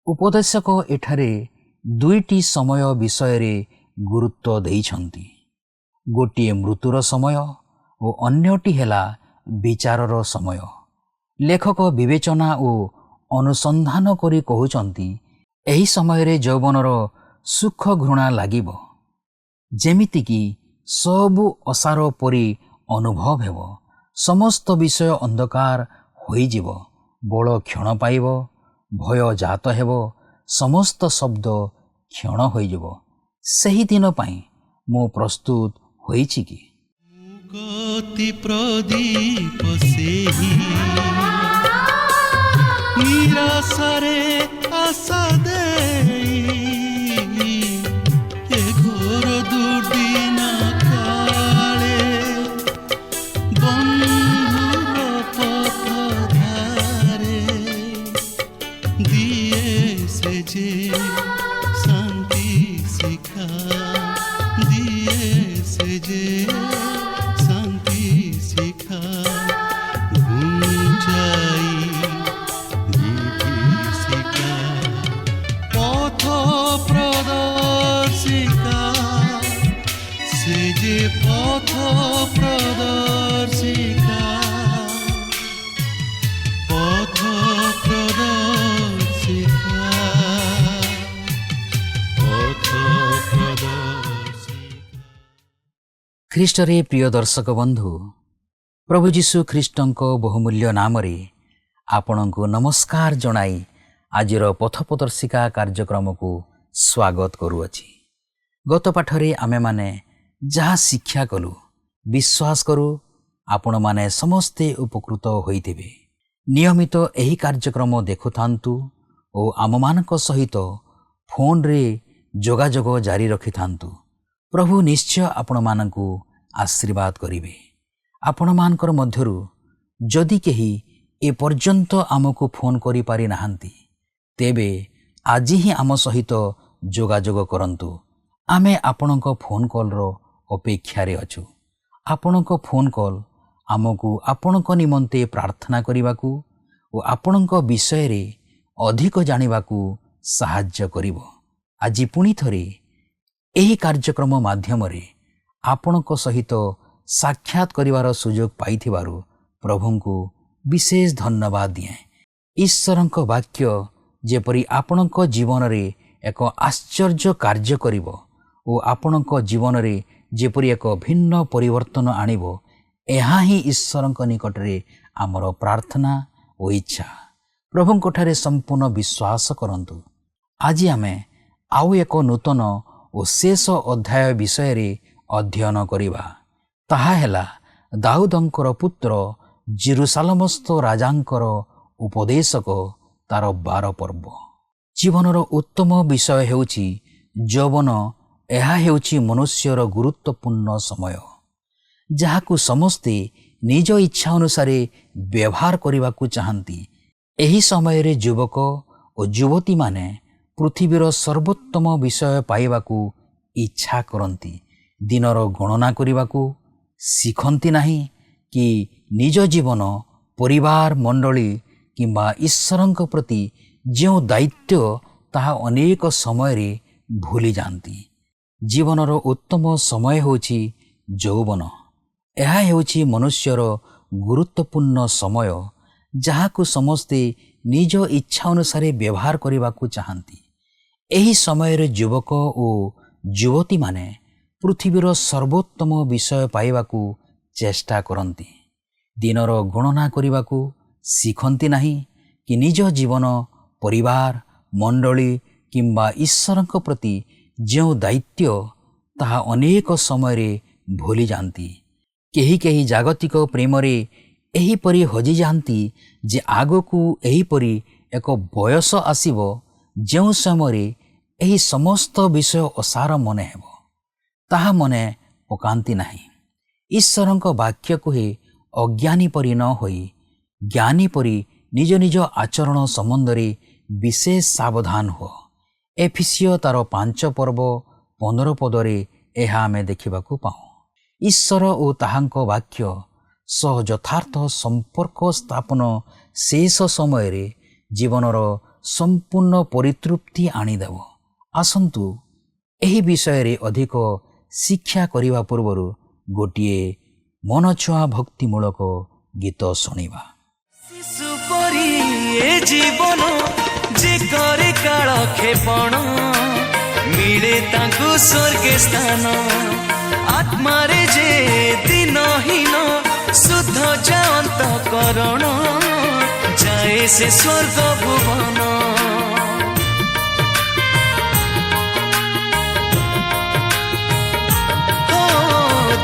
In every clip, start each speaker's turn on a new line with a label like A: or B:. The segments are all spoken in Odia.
A: ଉପଦେଶକ ଏଠାରେ ଦୁଇଟି ସମୟ ବିଷୟରେ ଗୁରୁତ୍ୱ ଦେଇଛନ୍ତି। ଗୋଟିଏ ମୃତ୍ୟୁର ସମୟ ଓ ଅନ୍ୟଟି ହେଲା ବିଚାରର ସମୟ। ଲେଖକ ବିବେଚନା ଓ ଅନୁସନ୍ଧାନ କରି କହୁଛନ୍ତି, ଏହି ସମୟରେ ଯୌବନର ସୁଖ ଘୃଣା ଲାଗିବ, ଯେମିତିକି ସବୁ ଅସାର ପରି ଅନୁଭବ ହେବ। ସମସ୍ତ ବିଷୟ ଅନ୍ଧକାର ହୋଇଯିବ, ବଳ କ୍ଷଣ ପାଇବ, ଭୟ ଜାତ ହେବ, ସମସ୍ତ ଶବ୍ଦ କ୍ଷଣ ହୋଇଯିବ। ସେହି ଦିନ ପାଇଁ ମୁଁ ପ୍ରସ୍ତୁତ ହୋଇଛି କି?
B: ଗତି ପ୍ରଦୀପ ସେହି ନିରାଶାରେ ଆଶା ଦେଇ ଏ ଘୋର ଦୁର୍ଦିନ କାଳେ ବନ୍ଧୁର ପଥ ଧାରେ ଦିଏ ସେ ଯେ ଶାନ୍ତି ଶିଖା, ଦିଏ ସେ ଯେ ଶାନ୍ତି ଶିଖା। ଘୁଞ୍ଚାଇ ବିଭୀଷିକା পথ প্রদর্শিকা, সে যে পথ প্রদর্শিকা, পথ প্রদর্শিকা, পথ প্রদর্শিকা।
A: ଖ୍ରୀଷ୍ଟରେ ପ୍ରିୟ ଦର୍ଶକ ବନ୍ଧୁ, ପ୍ରଭୁ ଯୀଶୁ ଖ୍ରୀଷ୍ଟଙ୍କ ବହୁମୂଲ୍ୟ ନାମରେ ଆପଣଙ୍କୁ ନମସ୍କାର ଜଣାଇ ଆଜିର ପଥ ପ୍ରଦର୍ଶିକା କାର୍ଯ୍ୟକ୍ରମକୁ ସ୍ୱାଗତ କରୁଅଛି। ଗତ ପାଠରେ ଆମେମାନେ ଯାହା ଶିକ୍ଷା କଲୁ, ବିଶ୍ୱାସ କରୁ ଆପଣମାନେ ସମସ୍ତେ ଉପକୃତ ହୋଇଥିବେ। ନିୟମିତ ଏହି କାର୍ଯ୍ୟକ୍ରମ ଦେଖୁଥାନ୍ତୁ ଓ ଆମମାନଙ୍କ ସହିତ ଫୋନ୍ରେ ଯୋଗାଯୋଗ ଜାରି ରଖିଥାନ୍ତୁ। ପ୍ରଭୁ ନିଶ୍ଚୟ ଆପଣମାନଙ୍କୁ ଆଶୀର୍ବାଦ କରିବେ। ଆପଣମାନଙ୍କର ମଧ୍ୟରୁ ଯଦି କେହି ଏପର୍ଯ୍ୟନ୍ତ ଆମକୁ ଫୋନ୍ କରିପାରି ନାହାନ୍ତି, ତେବେ ଆଜି ହିଁ ଆମ ସହିତ ଯୋଗାଯୋଗ କରନ୍ତୁ। ଆମେ ଆପଣଙ୍କ ଫୋନ୍ କଲ୍ର ଅପେକ୍ଷାରେ ଅଛୁ। ଆପଣଙ୍କ ଫୋନ୍ କଲ୍ ଆମକୁ ଆପଣଙ୍କ ନିମନ୍ତେ ପ୍ରାର୍ଥନା କରିବାକୁ ଓ ଆପଣଙ୍କ ବିଷୟରେ ଅଧିକ ଜାଣିବାକୁ ସାହାଯ୍ୟ କରିବ। ଆଜି ପୁଣି ଥରେ ଏହି କାର୍ଯ୍ୟକ୍ରମ ମାଧ୍ୟମରେ ଆପଣଙ୍କ ସହିତ ସାକ୍ଷାତ କରିବାର ସୁଯୋଗ ପାଇଥିବାରୁ ପ୍ରଭୁଙ୍କୁ ବିଶେଷ ଧନ୍ୟବାଦ ଦିଏ। ଈଶ୍ୱରଙ୍କ ବାକ୍ୟ ଯେପରି ଆପଣଙ୍କ ଜୀବନରେ ଏକ ଆଶ୍ଚର୍ଯ୍ୟ କାର୍ଯ୍ୟ କରିବ ଓ ଆପଣଙ୍କ ଜୀବନରେ ଯେପରି ଏକ ଭିନ୍ନ ପରିବର୍ତ୍ତନ ଆଣିବ, ଏହା ହିଁ ଈଶ୍ୱରଙ୍କ ନିକଟରେ ଆମର ପ୍ରାର୍ଥନା ଓ ଇଚ୍ଛା। ପ୍ରଭୁଙ୍କଠାରେ ସମ୍ପୂର୍ଣ୍ଣ ବିଶ୍ୱାସ କରନ୍ତୁ। ଆଜି ଆମେ ଆଉ ଏକ ନୂତନ ଓ ଶେଷ ଅଧ୍ୟାୟ ବିଷୟରେ ଅଧ୍ୟୟନ କରିବା। ତାହା ହେଲା ଦାଉଦଙ୍କର ପୁତ୍ର ଜେରୁସାଲେମସ୍ଥ ରାଜାଙ୍କର ଉପଦେଶକ, ତାର 12 ପର୍ବ। ଜୀବନର ଉତ୍ତମ ବିଷୟ ହେଉଛି ଯୌବନ। ଏହା ହେଉଛି ମନୁଷ୍ୟର ଗୁରୁତ୍ୱପୂର୍ଣ୍ଣ ସମୟ, ଯାହାକୁ ସମସ୍ତେ ନିଜ ଇଚ୍ଛା ଅନୁସାରେ ବ୍ୟବହାର କରିବାକୁ ଚାହାନ୍ତି। ଏହି ସମୟରେ ଯୁବକ ଓ ଯୁବତୀମାନେ ପୃଥିବୀର ସର୍ବୋତ୍ତମ ବିଷୟ ପାଇବାକୁ ଇଚ୍ଛା କରନ୍ତି। ଦିନର ଗଣନା କରିବାକୁ ଶିଖନ୍ତି ନାହିଁ କି ନିଜ ଜୀବନ, ପରିବାର, ମଣ୍ଡଳୀ କିମ୍ବା ଈଶ୍ୱରଙ୍କ ପ୍ରତି ଯେଉଁ ଦାୟିତ୍ୱ, ତାହା ଅନେକ ସମୟରେ ଭୁଲି ଯାଆନ୍ତି। ଜୀବନର ଉତ୍ତମ ସମୟ ହେଉଛି ଯୌବନ। ଏହା ହେଉଛି ମନୁଷ୍ୟର ଗୁରୁତ୍ୱପୂର୍ଣ୍ଣ ସମୟ, ଯାହାକୁ ସମସ୍ତେ ନିଜ ଇଚ୍ଛା ଅନୁସାରେ ବ୍ୟବହାର କରିବାକୁ ଚାହାନ୍ତି। ଏହି ସମୟରେ ଯୁବକ ଓ ଯୁବତୀମାନେ ପୃଥିବୀର ସର୍ବୋତ୍ତମ ବିଷୟ ପାଇବାକୁ ଚେଷ୍ଟା କରନ୍ତି। ଦିନର ଗଣନା କରିବାକୁ ଶିଖନ୍ତି ନାହିଁ କି ନିଜ ଜୀବନ, ପରିବାର, ମଣ୍ଡଳୀ କିମ୍ବା ଈଶ୍ୱରଙ୍କ ପ୍ରତି ଯେଉଁ ଦାୟିତ୍ୱ, ତାହା ଅନେକ ସମୟରେ ଭୁଲି ଯାଆନ୍ତି। କେହି କେହି ଜାଗତିକ ପ୍ରେମରେ ଏହିପରି ହଜିଯାଆନ୍ତି ଯେ ଆଗକୁ ଏହିପରି ଏକ ବୟସ ଆସିବ ଯେଉଁ ସମୟରେ ଏହି ସମସ୍ତ ବିଷୟ ଅସାର ମନେ ହେବ। ତାହା ମନେ ପକାନ୍ତି ନାହିଁ। ଈଶ୍ୱରଙ୍କ ବାକ୍ୟ କୁହେ, ଅଜ୍ଞାନୀ ପରି ନ ହୋଇ ଜ୍ଞାନୀ ପରି ନିଜ ନିଜ ଆଚରଣ ସମ୍ବନ୍ଧରେ ବିଶେଷ ସାବଧାନ ହୁଅ। ଏଫେସୀୟ ତାର 5 ପର୍ବ 15 ପଦରେ ଏହା ଆମେ ଦେଖିବାକୁ ପାଉ। ଈଶ୍ୱର ଓ ତାହାଙ୍କ ବାକ୍ୟ ସହ ଯଥାର୍ଥ ସମ୍ପର୍କ ସ୍ଥାପନ ଶେଷ ସମୟରେ ଜୀବନର ସମ୍ପୂର୍ଣ୍ଣ ପରିତୃପ୍ତି ଆଣିଦେବ। ଆସନ୍ତୁ ଏହି ବିଷୟରେ ଅଧିକ ଶିକ୍ଷା କରିବା ପୂର୍ବରୁ ଗୋଟିଏ ମନଛୁଆଁ ଭକ୍ତିମୂଳକ ଗୀତ ଶୁଣିବା।
C: ଶିଶୁ ପରି ଏ ଜୀବନ ଯେ କରେ କାଳ କ୍ଷେପଣ, ମିଳେ ତାଙ୍କୁ ସ୍ୱର୍ଗେ ସ୍ଥାନ। ଆତ୍ମାରେ ଯେ ଦିନହୀନ ଶୁଦ୍ଧ ଯାଅନ୍ତ କରଣ, ଯାଏ ସେ ସ୍ୱର୍ଗ ଭୁବନ।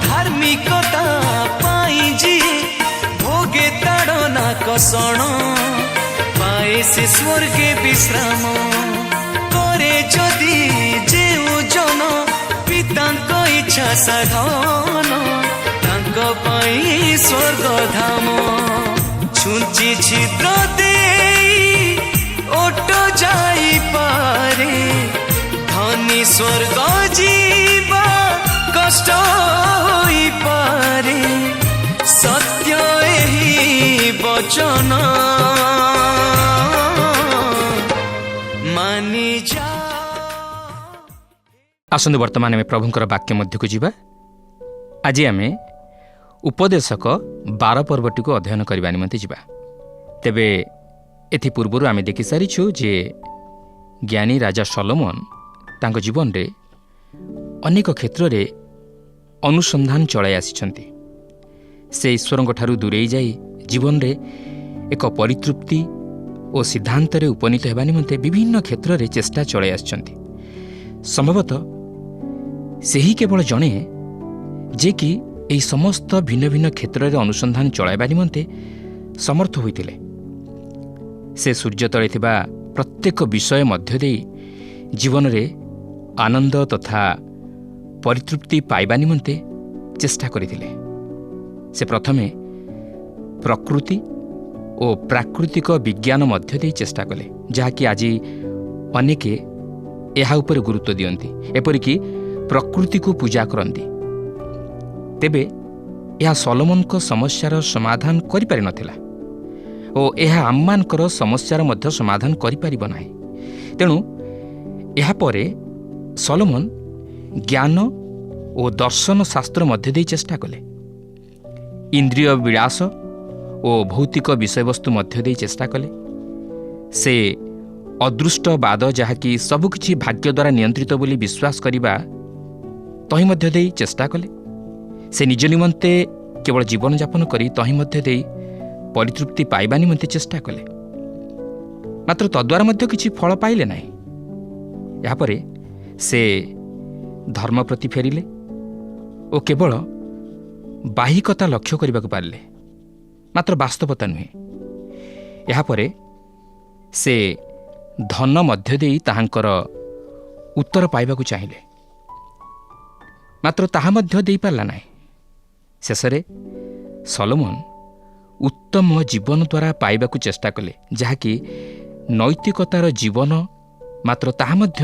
C: ଧାର୍ମିକତା ପାଇଁ ଯିଏ ଭୋগে ତାଡ଼ନା କଷଣ, ପାଏ ସେ ସ୍ୱର୍ଗେ ବିଶ୍ରାମ। କରେ ଯଦି ଯେଉଁ ଜନ ପିତାଙ୍କ ଇଚ୍ଛା ସାଧନ, ତାଙ୍କ ପାଇଁ ସ୍ୱର୍ଗ ଧାମ। ଛୁଞ୍ଚି ଛିଦ୍ର ଦେଇ ଓଟ ଯାଇପାରେ, ଧନୀ ସ୍ୱର୍ଗ ଯିବା କଷ୍ଟ ହୋଇପାରେ। ସତ୍ୟ ଏହି ବଚନ ମାନି ଯା।
D: ଆସନ୍ତୁ ବର୍ତ୍ତମାନ ଆମେ ପ୍ରଭୁଙ୍କର ବାକ୍ୟ ମଧ୍ୟକୁ ଯିବା। ଆଜି ଆମେ ଉପଦେଶକ 12 ପର୍ବଟିକୁ ଅଧ୍ୟୟନ କରିବା ନିମନ୍ତେ ଯିବା। ତେବେ ଏଥିପୂର୍ବରୁ ଆମେ ଦେଖିସାରିଛୁ ଯେ ଜ୍ଞାନୀ ରାଜା ସଲୋମନ ତାଙ୍କ ଜୀବନରେ ଅନେକ କ୍ଷେତ୍ରରେ ଅନୁସନ୍ଧାନ ଚଳାଇ ଆସିଛନ୍ତି। ସେ ଈଶ୍ୱରଙ୍କଠାରୁ ଦୂରେଇ ଯାଇ ଜୀବନରେ ଏକ ପରିତୃପ୍ତି ଓ ସିଦ୍ଧାନ୍ତରେ ଉପନୀତ ହେବା ନିମନ୍ତେ ବିଭିନ୍ନ କ୍ଷେତ୍ରରେ ଚେଷ୍ଟା ଚଳାଇ ଆସିଛନ୍ତି। ସମ୍ଭବତଃ ସେହି କେବଳ ଜଣେ ଯେ କି ଏହି ସମସ୍ତ ଭିନ୍ନ ଭିନ୍ନ କ୍ଷେତ୍ରରେ ଅନୁସନ୍ଧାନ ଚଳାଇବା ନିମନ୍ତେ ସମର୍ଥ ହୋଇଥିଲେ। ସେ ସୂର୍ଯ୍ୟ ତଳେ ଥିବା ପ୍ରତ୍ୟେକ ବିଷୟ ମଧ୍ୟ ଦେଇ ଜୀବନରେ ଆନନ୍ଦ ତଥା ପରିତୃପ୍ତି ପାଇବା ନିମନ୍ତେ ଚେଷ୍ଟା କରିଥିଲେ। ସେ ପ୍ରଥମେ ପ୍ରକୃତି ଓ ପ୍ରାକୃତିକ ବିଜ୍ଞାନ ମଧ୍ୟ ଦେଇ ଚେଷ୍ଟା କଲେ, ଯାହାକି ଆଜି ଅନେକ ଏହା ଉପରେ ଗୁରୁତ୍ୱ ଦିଅନ୍ତି, ଏପରିକି ପ୍ରକୃତିକୁ ପୂଜା କରନ୍ତି। ତେବେ ଏହା ସଲୋମନଙ୍କ ସମସ୍ୟାର ସମାଧାନ କରିପାରିନଥିଲା ଓ ଏହା ଆମମାନଙ୍କର ସମସ୍ୟାର ମଧ୍ୟ ସମାଧାନ କରିପାରିବ ନାହିଁ। ତେଣୁ ଏହାପରେ ସଲୋମନ ଜ୍ଞାନ ଓ ଦର୍ଶନ ଶାସ୍ତ୍ର ମଧ୍ୟ ଦେଇ ଚେଷ୍ଟା କଲେ। ଇନ୍ଦ୍ରିୟ ବିଳାସ ଓ ଭୌତିକ ବିଷୟବସ୍ତୁ ମଧ୍ୟ ଦେଇ ଚେଷ୍ଟା କଲେ। ସେ ଅଦୃଷ୍ଟବାଦ, ଯାହାକି ସବୁକିଛି ଭାଗ୍ୟ ଦ୍ୱାରା ନିୟନ୍ତ୍ରିତ ବୋଲି ବିଶ୍ୱାସ କରିବା, ତହିଁ ମଧ୍ୟ ଦେଇ ଚେଷ୍ଟା କଲେ। ସେ ନିଜ ନିମନ୍ତେ କେବଳ ଜୀବନଯାପନ କରି ତହିଁ ମଧ୍ୟ ଦେଇ ପରିତୃପ୍ତି ପାଇବା ନିମନ୍ତେ ଚେଷ୍ଟା କଲେ। ମାତ୍ର ତଦ୍ୱାରା ମଧ୍ୟ କିଛି ଫଳ ପାଇଲେ ନାହିଁ। ଏହାପରେ ସେ ଧର୍ମ ପ୍ରତି ଫେରିଲେ ଓ କେବଳ ବାହିକତା ଲକ୍ଷ୍ୟ କରିବାକୁ ପାରିଲେ, ମାତ୍ର ବାସ୍ତବତା ନୁହେଁ। ଏହାପରେ ସେ ଧନ ମଧ୍ୟ ଦେଇ ତାହାଙ୍କର ଉତ୍ତର ପାଇବାକୁ ଚାହିଁଲେ, ମାତ୍ର ତାହା ମଧ୍ୟ ଦେଇପାରିଲା ନାହିଁ। ଶେଷରେ ସଲୋମନ ଉତ୍ତମ ଜୀବନ ଦ୍ୱାରା ପାଇବାକୁ ଚେଷ୍ଟା କଲେ, ଯାହାକି ନୈତିକତାର ଜୀବନ, ମାତ୍ର ତାହା ମଧ୍ୟ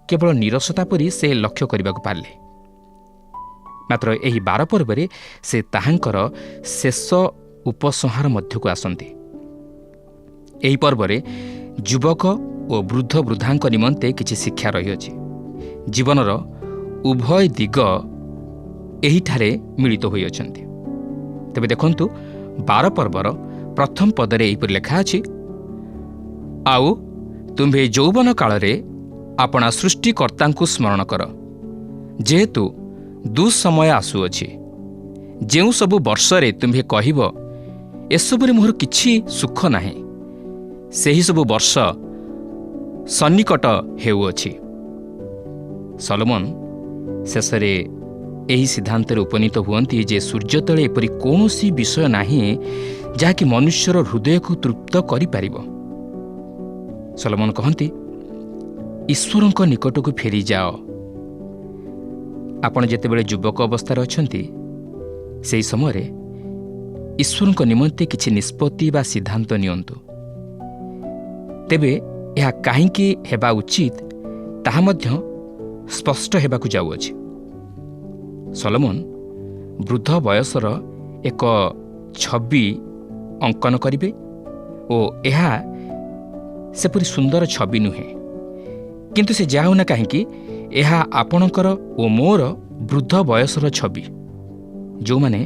D: କେବଳ ନିରସତା ପରି ସେ ଲକ୍ଷ୍ୟ କରିବାକୁ ପାରିଲେ। ମାତ୍ର ଏହି 12 ପର୍ବରେ ସେ ତାହାଙ୍କର ଶେଷ ଉପସଂହାର ମଧ୍ୟକୁ ଆସନ୍ତି। ଏହି ପର୍ବରେ ଯୁବକ ଓ ବୃଦ୍ଧ ବୃଦ୍ଧାଙ୍କ ନିମନ୍ତେ କିଛି ଶିକ୍ଷା ରହିଅଛି। ଜୀବନର ଉଭୟ ଦିଗ ଏହିଠାରେ ମିଳିତ ହୋଇଅଛନ୍ତି। ତେବେ ଦେଖନ୍ତୁ 12 ପର୍ବର ପ୍ରଥମ ପଦରେ ଏହିପରି ଲେଖା ଅଛି, ଆଉ ତୁମ୍ଭେ ଯୌବନ କାଳରେ ଆପଣା ସୃଷ୍ଟିକର୍ତ୍ତାଙ୍କୁ ସ୍ମରଣ କର, ଯେହେତୁ ଦୁଃସମୟ ଆସୁଅଛି। ଯେଉଁ ସବୁ ବର୍ଷରେ ତୁମ୍ଭେ କହିବ ଏସବୁରେ ମୋର କିଛି ସୁଖ ନାହିଁ, ସେହିସବୁ ବର୍ଷ ସନ୍ନିକଟ ହେଉଅଛି। ସଲୋମନ ଶେଷରେ ଏହି ସିଦ୍ଧାନ୍ତରେ ଉପନୀତ ହୁଅନ୍ତି ଯେ ସୂର୍ଯ୍ୟ ତଳେ ଏପରି କୌଣସି ବିଷୟ ନାହିଁ ଯାହାକି ମନୁଷ୍ୟର ହୃଦୟକୁ ତୃପ୍ତ କରିପାରିବ। ସଲୋମନ କହନ୍ତି, ଈଶ୍ୱରଙ୍କ ନିକଟକୁ ଫେରିଯାଅ। ଆପଣ ଯେତେବେଳେ ଯୁବକ ଅବସ୍ଥାରେ ଅଛନ୍ତି, ସେହି ସମୟରେ ଈଶ୍ୱରଙ୍କ ନିମନ୍ତେ କିଛି ନିଷ୍ପତ୍ତି ବା ସିଦ୍ଧାନ୍ତ ନିଅନ୍ତୁ। ତେବେ ଏହା କାହିଁକି ହେବା ଉଚିତ ତାହା ମଧ୍ୟ ସ୍ପଷ୍ଟ ହେବାକୁ ଯାଉଅଛି। ସଲୋମନ ବୃଦ୍ଧ ବୟସର ଏକ ଛବି ଅଙ୍କନ କରିବେ ଓ ଏହା ସେପରି ସୁନ୍ଦର ଛବି ନୁହେଁ, କିନ୍ତୁ ସେ ଯାହା ହେଉନା କାହିଁକି ଏହା ଆପଣଙ୍କର ଓ ମୋର ବୃଦ୍ଧ ବୟସର ଛବି। ଯେଉଁମାନେ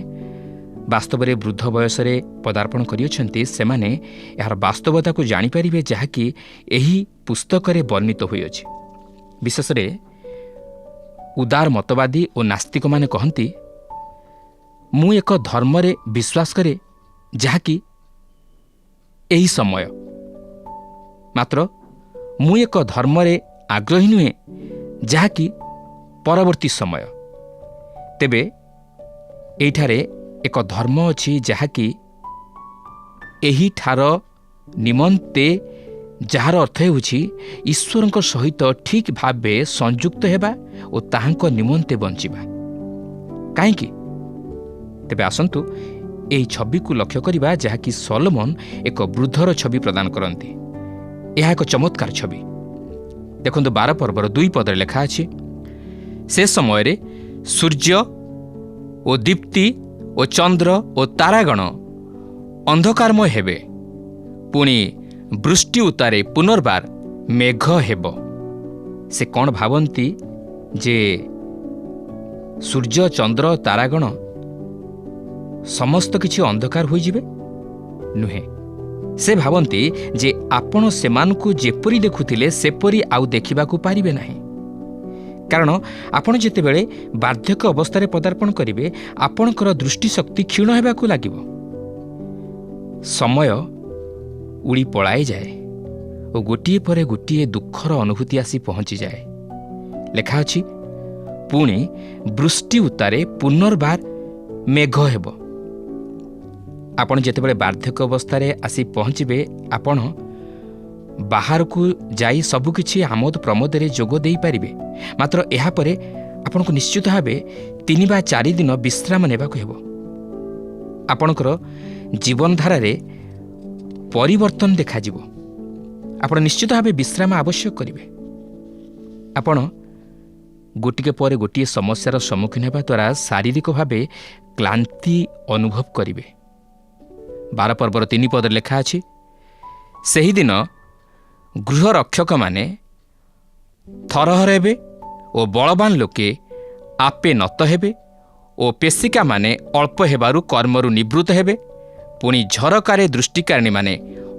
D: ବାସ୍ତବରେ ବୃଦ୍ଧ ବୟସରେ ପଦାର୍ପଣ କରିଅଛନ୍ତି ସେମାନେ ଏହାର ବାସ୍ତବତାକୁ ଜାଣିପାରିବେ, ଯାହାକି ଏହି ପୁସ୍ତକରେ ବର୍ଣ୍ଣିତ ହୋଇଅଛି। ବିଶେଷରେ ଉଦାର ମତବାଦୀ ଓ ନାସ୍ତିକମାନେ କହନ୍ତି, ମୁଁ ଏକ ଧର୍ମରେ ବିଶ୍ୱାସ କରେ ଯାହାକି ଏହି ସମୟ, ମାତ୍ର ମୁଁ ଏକ ଧର୍ମରେ ଆଗ୍ରହୀ ନୁହେଁ ଯାହାକି ପରବର୍ତ୍ତୀ ସମୟ। ତେବେ ଏଇଠାରେ ଏକ ଧର୍ମ ଅଛି ଯାହାକି ଏହିଠାର ନିମନ୍ତେ, ଯାହାର ଅର୍ଥ ହେଉଛି ଈଶ୍ୱରଙ୍କ ସହିତ ଠିକ୍ ଭାବେ ସଂଯୁକ୍ତ ହେବା ଓ ତାହାଙ୍କ ନିମନ୍ତେ ବଞ୍ଚିବା। କାହିଁକି? ତେବେ ଆସନ୍ତୁ ଏହି ଛବିକୁ ଲକ୍ଷ୍ୟ କରିବା, ଯାହାକି ସଲୋମନ ଏକ ବୃଦ୍ଧର ଛବି ପ୍ରଦାନ କରନ୍ତି। ଏହା ଏକ ଚମତ୍କାର ଛବି। ଦେଖନ୍ତୁ 12 ପର୍ବର 2 ପଦରେ ଲେଖା ଅଛି, ସେ ସମୟରେ ସୂର୍ଯ୍ୟ ଓ ଦୀପ୍ତି ଓ ଚନ୍ଦ୍ର ଓ ତାରାଗଣ ଅନ୍ଧକାରମୟ ହେବେ, ପୁଣି ବୃଷ୍ଟି ଉତ୍ତାରେ ପୁନର୍ବାର ମେଘ ହେବ। ସେ କ'ଣ ଭାବନ୍ତି ଯେ ସୂର୍ଯ୍ୟ, ଚନ୍ଦ୍ର, ତାରାଗଣ ସମସ୍ତ କିଛି ଅନ୍ଧକାର ହୋଇଯିବେ? ନୁହେଁ। ସେ ଭାବନ୍ତି ଯେ ଆପଣ ସେମାନଙ୍କୁ ଯେପରି ଦେଖୁଥିଲେ ସେପରି ଆଉ ଦେଖିବାକୁ ପାରିବେ ନାହିଁ। କାରଣ ଆପଣ ଯେତେବେଳେ ବାର୍ଦ୍ଧକ୍ୟ ଅବସ୍ଥାରେ ପଦାର୍ପଣ କରିବେ, ଆପଣଙ୍କର ଦୃଷ୍ଟିଶକ୍ତି କ୍ଷୀଣ ହେବାକୁ ଲାଗିବ। ସମୟ ଉଡ଼ି ପଳାଇଯାଏ ଓ ଗୋଟିଏ ପରେ ଗୋଟିଏ ଦୁଃଖର ଅନୁଭୂତି ଆସି ପହଞ୍ଚିଯାଏ। ଲେଖା ଅଛି, ପୁଣି ବୃଷ୍ଟି ଉତ୍ତାରେ ପୁନର୍ବାର ମେଘ ହେବ। ଆପଣ ଯେତେବେଳେ ବାର୍ଦ୍ଧକ୍ୟ ଅବସ୍ଥାରେ ଆସି ପହଞ୍ଚିବେ, ଆପଣ ବାହାରକୁ ଯାଇ ସବୁକିଛି ଆମୋଦ ପ୍ରମୋଦରେ ଯୋଗ ଦେଇପାରିବେ, ମାତ୍ର ଏହାପରେ ଆପଣଙ୍କୁ ନିଶ୍ଚିତ ଭାବେ 3 ବା 4 ଦିନ ବିଶ୍ରାମ ନେବାକୁ ହେବ। ଆପଣଙ୍କର ଜୀବନଧାରାରେ ପରିବର୍ତ୍ତନ ଦେଖାଯିବ। ଆପଣ ନିଶ୍ଚିତ ଭାବେ ବିଶ୍ରାମ ଆବଶ୍ୟକ କରିବେ। ଆପଣ ଗୋଟିକ ପରେ ଗୋଟିଏ ସମସ୍ୟାର ସମ୍ମୁଖୀନ ହେବା ଦ୍ୱାରା ଶାରୀରିକ ଭାବେ କ୍ଳାନ୍ତି ଅନୁଭବ କରିବେ। 12 ପର୍ବର 3 ପଦରେ ଲେଖା ଅଛି, ସେହିଦିନ ଗୃହରକ୍ଷକମାନେ ଥରହର ହେବେ ଓ ବଳବାନ ଲୋକେ ଆପେ ନତ ହେବେ ଓ ପେଶିକାମାନେ ଅଳ୍ପ ହେବାରୁ କର୍ମରୁ ନିବୃତ୍ତ ହେବେ, ପୁଣି ଝରକାରେ ଦୃଷ୍ଟିକାରିଣୀମାନେ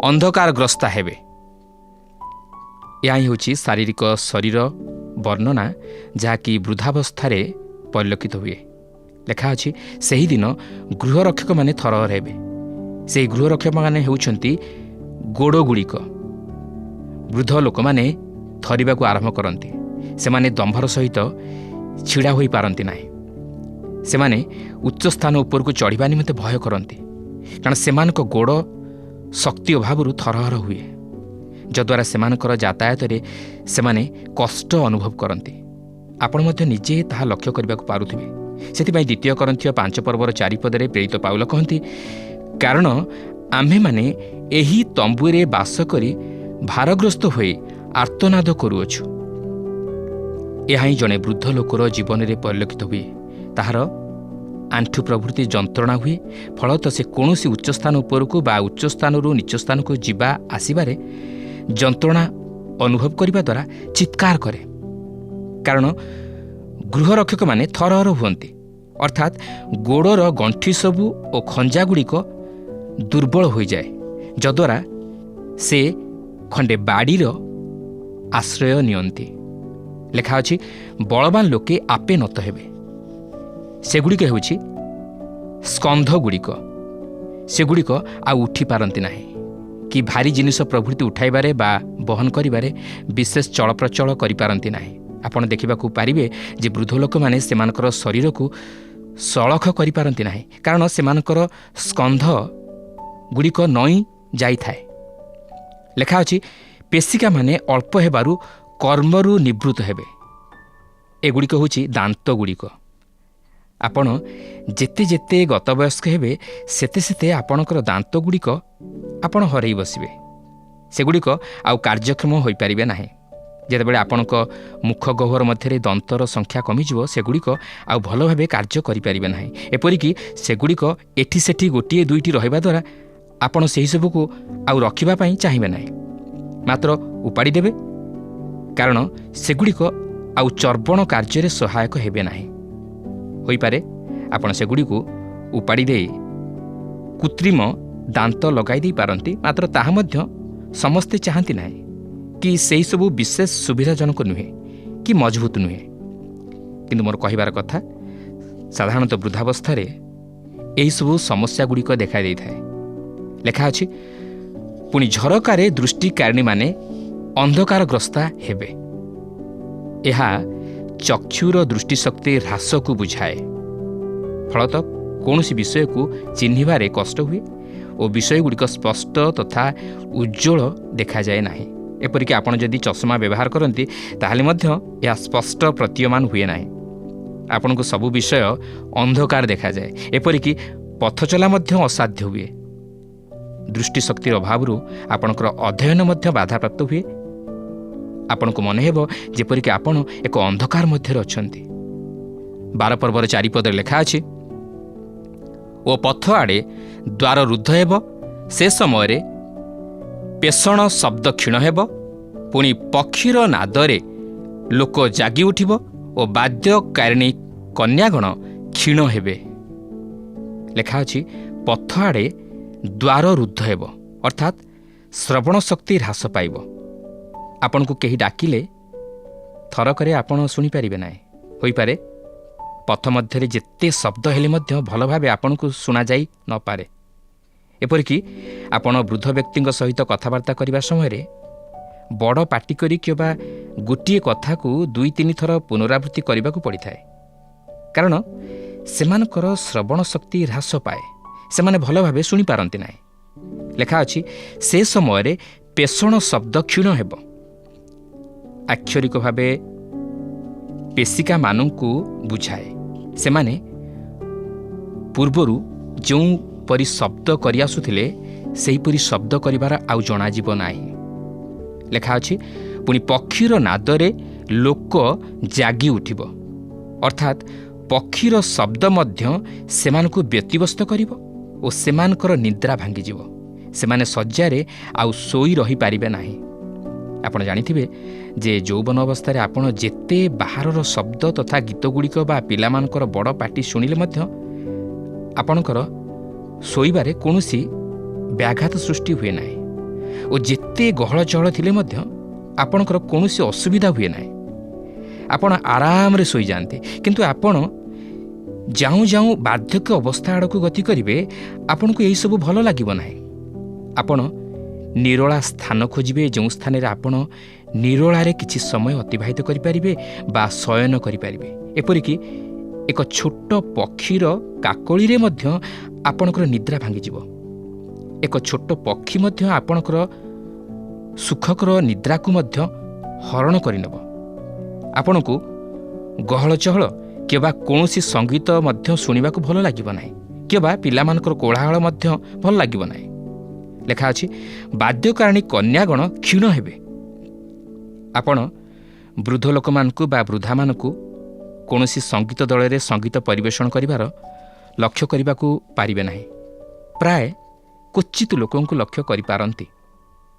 D: ଅନ୍ଧକାରଗ୍ରସ୍ତା ହେବେ। ଏହା ହିଁ ହେଉଛି ଶାରୀରିକ ଶରୀର ବର୍ଣ୍ଣନା, ଯାହାକି ବୃଦ୍ଧାବସ୍ଥାରେ ପରିଲକ୍ଷିତ ହୁଏ। ଲେଖା ଅଛି, ସେହିଦିନ ଗୃହରକ୍ଷକମାନେ ଥରହର ହେବେ। ସେହି ଗୃହରକ୍ଷକମାନେ ହେଉଛନ୍ତି ଗୋଡ଼ଗୁଡ଼ିକ। ବୃଦ୍ଧ ଲୋକମାନେ ଥରିବାକୁ ଆରମ୍ଭ କରନ୍ତି। ସେମାନେ ଦମ୍ଭର ସହିତ ଛିଡ଼ା ହୋଇପାରନ୍ତି ନାହିଁ। ସେମାନେ ଉଚ୍ଚସ୍ଥାନ ଉପରକୁ ଚଢ଼ିବା ନିମନ୍ତେ ଭୟ କରନ୍ତି, କାରଣ ସେମାନଙ୍କ ଗୋଡ଼ ଶକ୍ତି ଅଭାବରୁ ଥରହର ହୁଏ, ଯଦ୍ୱାରା ସେମାନଙ୍କର ଯାତାୟାତରେ ସେମାନେ କଷ୍ଟ ଅନୁଭବ କରନ୍ତି। ଆପଣ ମଧ୍ୟ ନିଜେ ତାହା ଲକ୍ଷ୍ୟ କରିବାକୁ ପାରୁଥିବେ। ସେଥିପାଇଁ 2 କରିନ୍ଥୀୟ 5 ପର୍ବର 4 ପଦରେ ପ୍ରେରିତ ପାଉଲ କହନ୍ତି, କାରଣ ଆମ୍ଭେମାନେ ଏହି ତମ୍ବୁରେ ବାସ କରି ଭାରଗ୍ରସ୍ତ ହୋଇ ଆର୍ତ୍ତନାଦ କରୁଅଛୁ। ଏହା ହିଁ ଜଣେ ବୃଦ୍ଧ ଲୋକର ଜୀବନରେ ପରିଲକ୍ଷିତ ହୁଏ। ତାହାର ଆଣ୍ଠୁ ପ୍ରଭୃତି ଯନ୍ତ୍ରଣା ହୁଏ। ଫଳତଃ ସେ କୌଣସି ଉଚ୍ଚସ୍ଥାନ ଉପରକୁ ବା ଉଚ୍ଚସ୍ଥାନରୁ ନିଚ ସ୍ଥାନକୁ ଯିବା ଆସିବାରେ ଯନ୍ତ୍ରଣା ଅନୁଭବ କରିବା ଦ୍ୱାରା ଚିତ୍କାର କରେ। କାରଣ ଗୃହରକ୍ଷକମାନେ ଥରହର ହୁଅନ୍ତି, ଅର୍ଥାତ୍ ଗୋଡ଼ର ଗଣ୍ଠି ସବୁ ଓ ଖଞ୍ଜାଗୁଡ଼ିକ ଦୁର୍ବଳ ହୋଇଯାଏ, ଯଦ୍ୱାରା ସେ ଖଣ୍ଡେ ବାଡ଼ିର ଆଶ୍ରୟ ନିଅନ୍ତି। ଲେଖା ଅଛି, ବଳବାନ ଲୋକେ ଆପେ ନତ ହେବେ। ସେଗୁଡ଼ିକ ହେଉଛି ସ୍କନ୍ଧଗୁଡ଼ିକ। ସେଗୁଡ଼ିକ ଆଉ ଉଠିପାରନ୍ତି ନାହିଁ କି ଭାରି ଜିନିଷ ପ୍ରଭୃତି ଉଠାଇବାରେ ବା ବହନ କରିବାରେ ବିଶେଷ ଚଳପ୍ରଚଳ କରିପାରନ୍ତି ନାହିଁ। ଆପଣ ଦେଖିବାକୁ ପାରିବେ ଯେ ବୃଦ୍ଧ ଲୋକମାନେ ସେମାନଙ୍କର ଶରୀରକୁ ସଳଖ କରିପାରନ୍ତି ନାହିଁ, କାରଣ ସେମାନଙ୍କର ସ୍କନ୍ଧ ଗୁଡ଼ିକ ନଇଁ ଯାଇଥାଏ। ଲେଖା ଅଛି, ପେଶିକାମାନେ ଅଳ୍ପ ହେବାରୁ କର୍ମରୁ ନିବୃତ୍ତ ହେବେ। ଏଗୁଡ଼ିକ ହେଉଛି ଦାନ୍ତଗୁଡ଼ିକ। ଆପଣ ଯେତେ ଯେତେ ଗତବୟସ୍କ ହେବେ, ସେତେ ସେତେ ଆପଣଙ୍କର ଦାନ୍ତଗୁଡ଼ିକ ଆପଣ ହରାଇ ବସିବେ। ସେଗୁଡ଼ିକ ଆଉ କାର୍ଯ୍ୟକ୍ଷମ ହୋଇପାରିବେ ନାହିଁ। ଯେତେବେଳେ ଆପଣଙ୍କ ମୁଖ ଗହ୍ୱର ମଧ୍ୟରେ ଦନ୍ତର ସଂଖ୍ୟା କମିଯିବ, ସେଗୁଡ଼ିକ ଆଉ ଭଲ ଭାବେ କାର୍ଯ୍ୟ କରିପାରିବେ ନାହିଁ। ଏପରିକି ସେଗୁଡ଼ିକ ଏଠି ସେଠି ଗୋଟିଏ ଦୁଇଟି ରହିବା ଦ୍ୱାରା ଆପଣ ସେହିସବୁକୁ ଆଉ ରଖିବା ପାଇଁ ଚାହିଁବେ ନାହିଁ। ମାତ୍ର ଉପାଡ଼ି ଦେବେ, କାରଣ ସେଗୁଡ଼ିକ ଆଉ ଚର୍ବଣ କାର୍ଯ୍ୟରେ ସହାୟକ ହେବେ ନାହିଁ। ହୋଇପାରେ ଆପଣ ସେଗୁଡ଼ିକୁ ଉପାଡ଼ି ଦେଇ କୃତ୍ରିମ ଦାନ୍ତ ଲଗାଇ ଦେଇପାରନ୍ତି, ମାତ୍ର ତାହା ମଧ୍ୟ ସମସ୍ତେ ଚାହାନ୍ତି ନାହିଁ କି ସେହିସବୁ ବିଶେଷ ସୁବିଧାଜନକ ନୁହେଁ କି ମଜବୁତ ନୁହେଁ। କିନ୍ତୁ ମୋର କହିବାର କଥା, ସାଧାରଣତଃ ବୃଦ୍ଧାବସ୍ଥାରେ ଏହିସବୁ ସମସ୍ୟାଗୁଡ଼ିକ ଦେଖାଦେଇଥାଏ। ଲେଖା ଅଛି, ପୁଣି ଝରକାରେ ଦୃଷ୍ଟିକାରିଣୀମାନେ ଅନ୍ଧକାରଗ୍ରସ୍ତା ହେବେ। ଏହା ଚକ୍ଷୁର ଦୃଷ୍ଟିଶକ୍ତି ହ୍ରାସକୁ ବୁଝାଏ। ଫଳତଃ କୌଣସି ବିଷୟକୁ ଚିହ୍ନିବାରେ କଷ୍ଟ ହୁଏ ଓ ବିଷୟଗୁଡ଼ିକ ସ୍ପଷ୍ଟ ତଥା ଉଜ୍ଜ୍ୱଳ ଦେଖାଯାଏ ନାହିଁ। ଏପରିକି ଆପଣ ଯଦି ଚଷମା ବ୍ୟବହାର କରନ୍ତି ତାହେଲେ ମଧ୍ୟ ଏହା ସ୍ପଷ୍ଟ ପ୍ରତୀୟମାନ ହୁଏ ନାହିଁ। ଆପଣଙ୍କୁ ସବୁ ବିଷୟ ଅନ୍ଧକାର ଦେଖାଯାଏ। ଏପରିକି ପଥଚଲା ମଧ୍ୟ ଅସାଧ୍ୟ ହୁଏ। ଦୃଷ୍ଟିଶକ୍ତିର ଅଭାବରୁ ଆପଣଙ୍କର ଅଧ୍ୟୟନ ମଧ୍ୟ ବାଧାପ୍ରାପ୍ତ ହୁଏ। ଆପଣଙ୍କୁ ମନେ ହେବ ଯେପରିକି ଆପଣ ଏକ ଅନ୍ଧକାର ମଧ୍ୟରେ ଅଛନ୍ତି। 12 ପର୍ବର 4 ପଦରେ ଲେଖା ଅଛି, ଓ ପଥ ଆଡ଼େ ଦ୍ୱାର ରୁଦ୍ଧ ହେବ, ସେ ସମୟରେ ପେଷଣ ଶବ୍ଦ କ୍ଷୀଣ ହେବ, ପୁଣି ପକ୍ଷୀର ନାଦରେ ଲୋକ ଜାଗି ଉଠିବ ଓ ବାଦ୍ୟକାରିଣୀ କନ୍ୟାଗଣ କ୍ଷୀଣ ହେବେ। ଲେଖା ଅଛି, ପଥ ଆଡ଼େ ଦ୍ୱାର ରୁଦ୍ଧ ହେବ, ଅର୍ଥାତ୍ ଶ୍ରବଣ ଶକ୍ତି ହ୍ରାସ ପାଇବ। ଆପଣଙ୍କୁ କେହି ଡାକିଲେ ଥରକରେ ଆପଣ ଶୁଣିପାରିବେ ନାହିଁ। ହୋଇପାରେ ପଥ ମଧ୍ୟରେ ଯେତେ ଶବ୍ଦ ହେଲେ ମଧ୍ୟ ଭଲ ଭାବେ ଆପଣଙ୍କୁ ଶୁଣାଯାଇ ନପାରେ। ଏପରିକି ଆପଣ ବୃଦ୍ଧ ବ୍ୟକ୍ତିଙ୍କ ସହିତ କଥାବାର୍ତ୍ତା କରିବା ସମୟରେ ବଡ଼ ପାଟି କରି କିମ୍ବା ଗୋଟିଏ କଥାକୁ 2-3 ଥର ପୁନରାବୃତ୍ତି କରିବାକୁ ପଡ଼ିଥାଏ, କାରଣ ସେମାନଙ୍କର ଶ୍ରବଣ ଶକ୍ତି ହ୍ରାସ ପାଏ। ସେମାନେ ଭଲ ଭାବେ ଶୁଣିପାରନ୍ତି ନାହିଁ। ଲେଖା ଅଛି, ସେ ସମୟରେ ପେଷଣ ଶବ୍ଦ କ୍ଷୀଣ ହେବ। ଆକ୍ଷରିକ ଭାବେ ପେଶିକାମାନଙ୍କୁ ବୁଝାଏ। ସେମାନେ ପୂର୍ବରୁ ଯେଉଁପରି ଶବ୍ଦ କରିଆସୁଥିଲେ ସେହିପରି ଶବ୍ଦ କରିବାର ଆଉ ଜଣାଯିବ ନାହିଁ। ଲେଖା ଅଛି, ପୁଣି ପକ୍ଷୀର ନାଦରେ ଲୋକ ଜାଗି ଉଠିବ, ଅର୍ଥାତ୍ ପକ୍ଷୀର ଶବ୍ଦ ମଧ୍ୟ ସେମାନଙ୍କୁ ବ୍ୟତିବ୍ୟସ୍ତ କରିବ ଓ ସେମାନଙ୍କର ନିଦ୍ରା ଭାଙ୍ଗିଯିବ। ସେମାନେ ଶଯ୍ୟାରେ ଆଉ ଶୋଇ ରହିପାରିବେ ନାହିଁ। ଆପଣ ଜାଣିଥିବେ ଯେ ଯୌବନ ଅବସ୍ଥାରେ ଆପଣ ଯେତେ ବାହାରର ଶବ୍ଦ ତଥା ଗୀତଗୁଡ଼ିକ ବା ପିଲାମାନଙ୍କର ବଡ଼ ପାଟି ଶୁଣିଲେ ମଧ୍ୟ ଆପଣଙ୍କର ଶୋଇବାରେ କୌଣସି ବ୍ୟାଘାତ ସୃଷ୍ଟି ହୁଏ ନାହିଁ ଓ ଯେତେ ଗହଳ ଚହଳ ଥିଲେ ମଧ୍ୟ ଆପଣଙ୍କର କୌଣସି ଅସୁବିଧା ହୁଏ ନାହିଁ। ଆପଣ ଆରାମରେ ଶୋଇଯାଆନ୍ତି। କିନ୍ତୁ ଆପଣ ଯାଉଁ ଯାଉଁ ବାର୍ଦ୍ଧକ୍ୟ ଅବସ୍ଥା ଆଡ଼କୁ ଗତି କରିବେ, ଆପଣଙ୍କୁ ଏହିସବୁ ଭଲ ଲାଗିବ ନାହିଁ। ଆପଣ ନିରୋଳା ସ୍ଥାନ ଖୋଜିବେ, ଯେଉଁ ସ୍ଥାନରେ ଆପଣ ନିରୋଳାରେ କିଛି ସମୟ ଅତିବାହିତ କରିପାରିବେ ବା ଶୟନ କରିପାରିବେ। ଏପରିକି ଏକ ଛୋଟ ପକ୍ଷୀର କାକଳିରେ ମଧ୍ୟ ଆପଣଙ୍କର ନିଦ୍ରା ଭାଙ୍ଗିଯିବ। ଏକ ଛୋଟ ପକ୍ଷୀ ମଧ୍ୟ ଆପଣଙ୍କର ସୁଖକର ନିଦ୍ରାକୁ ମଧ୍ୟ ହରଣ କରିନେବ। ଆପଣଙ୍କୁ ଗହଳ ଚହଳ କିମ୍ବା କୌଣସି ସଙ୍ଗୀତ ମଧ୍ୟ ଶୁଣିବାକୁ ଭଲ ଲାଗିବ ନାହିଁ, କିମ୍ବା ପିଲାମାନଙ୍କର କୋଳାହଳ ମଧ୍ୟ ଭଲ ଲାଗିବ ନାହିଁ। ଲେଖା ଅଛି, ବାଦ୍ୟକାରିଣୀ କନ୍ୟାଗଣ କ୍ଷୀଣ ହେବେ। ଆପଣ ବୃଦ୍ଧ ଲୋକମାନଙ୍କୁ ବା ବୃଦ୍ଧାମାନଙ୍କୁ କୌଣସି ସଙ୍ଗୀତ ଦଳରେ ସଙ୍ଗୀତ ପରିବେଷଣ କରିବାର ଲକ୍ଷ୍ୟ କରିବାକୁ ପାରିବେ ନାହିଁ। ପ୍ରାୟ କ୍ୱଚିତ ଲୋକଙ୍କୁ ଲକ୍ଷ୍ୟ କରିପାରନ୍ତି।